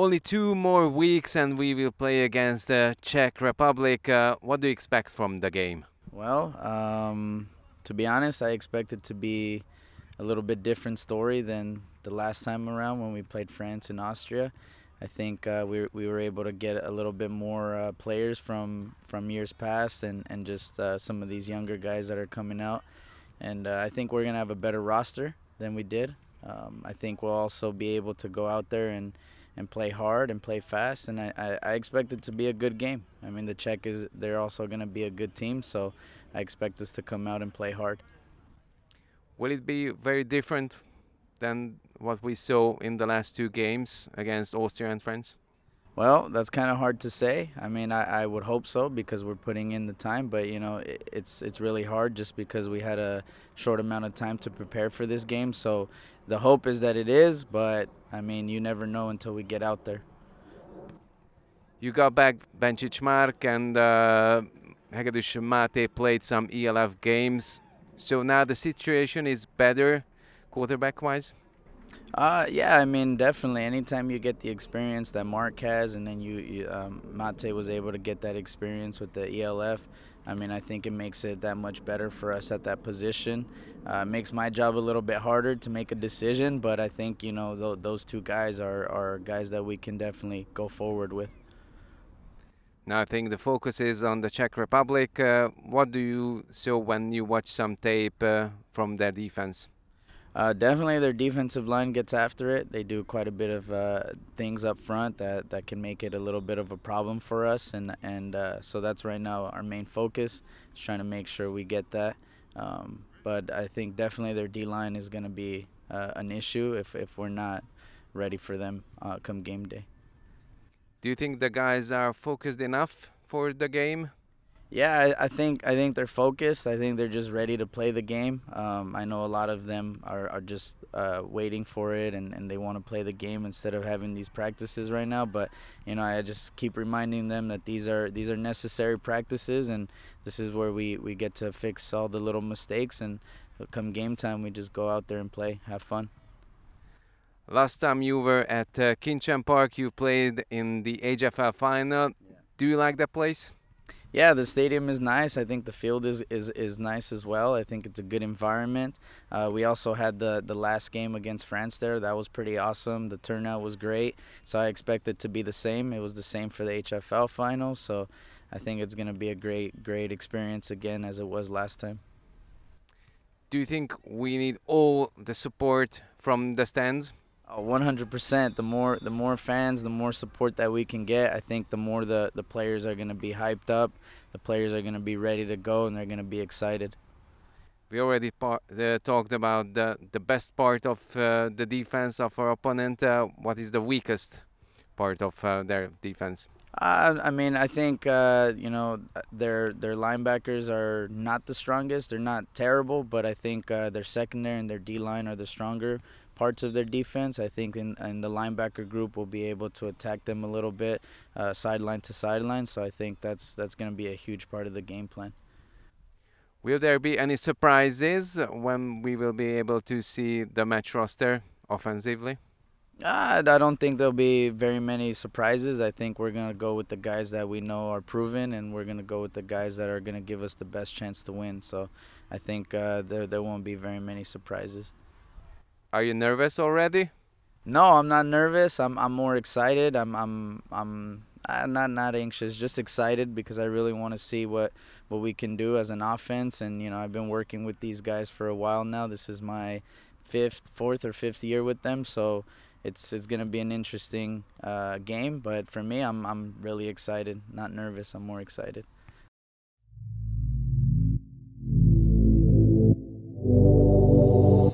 Only 2 more weeks and we will play against the Czech Republic. What do you expect from the game? Well, to be honest, I expect it to be a little bit different story than the last time around when we played France and Austria. I think we were able to get a little bit more players from years past and just some of these younger guys that are coming out. And I think we're going to have a better roster than we did. I think we'll also be able to go out there and play hard and play fast, and I expect it to be a good game. I mean, the Czech they're also going to be a good team, so I expect us to come out and play hard. Will it be very different than what we saw in the last 2 games against Austria and France? Well, that's kind of hard to say. I mean, I would hope so because we're putting in the time, but you know, it's really hard just because we had a short amount of time to prepare for this game. So the hope is that it is, but I mean, you never know until we get out there. You got back Bencic Mark and Hegedűs Máté played some ELF games. So now the situation is better quarterback-wise? Yeah, I mean, definitely. Anytime you get the experience that Mark has, and then Mate was able to get that experience with the ELF, I mean, I think it makes it that much better for us at that position. Makes my job a little bit harder to make a decision, but I think, you know, those 2 guys are guys that we can definitely go forward with. Now I think the focus is on the Czech Republic. What do you saw when you watch some tape from their defense? Definitely their defensive line gets after it. They do quite a bit of things up front that can make it a little bit of a problem for us, and so that's right now our main focus, is trying to make sure we get that. But I think definitely their D-line is going to be an issue if we're not ready for them come game day. Do you think the guys are focused enough for the game? Yeah, I think they're focused. I think they're just ready to play the game. I know a lot of them are just waiting for it and they want to play the game instead of having these practices right now. But you know, I just keep reminding them that these are necessary practices, and this is where we get to fix all the little mistakes, and come game time we just go out there and play, have fun. Last time you were at Kincsen Park, you played in the HFL final. Do you like that place? Yeah, the stadium is nice. I think the field is nice as well. I think it's a good environment. We also had the last game against France there. That was pretty awesome. The turnout was great. So I expect it to be the same. It was the same for the HFL final. So I think it's going to be a great experience again as it was last time. Do you think we need all the support from the stands? 100%. The more fans, the more support that we can get, I think the more the players are going to be hyped up, the players are going to be ready to go, and they're going to be excited. We already talked about the best part of the defense of our opponent. What is the weakest part of their defense? I mean, I think you know, their linebackers are not the strongest. They're not terrible, but I think their secondary and their D-line are the stronger parts of their defense. I think in the linebacker group we'll be able to attack them a little bit, sideline to sideline. So I think that's going to be a huge part of the game plan. Will there be any surprises when we will be able to see the match roster offensively? I don't think there'll be very many surprises. I think we're going to go with the guys that we know are proven, and we're going to go with the guys that are going to give us the best chance to win. So I think there won't be very many surprises. Are you nervous already? No, I'm not nervous. I'm more excited. I'm not anxious, just excited because I really want to see what we can do as an offense. And you know, I've been working with these guys for a while now. This is my fourth or fifth year with them, so it's going to be an interesting game. But for me, I'm really excited. Not nervous. I'm more excited.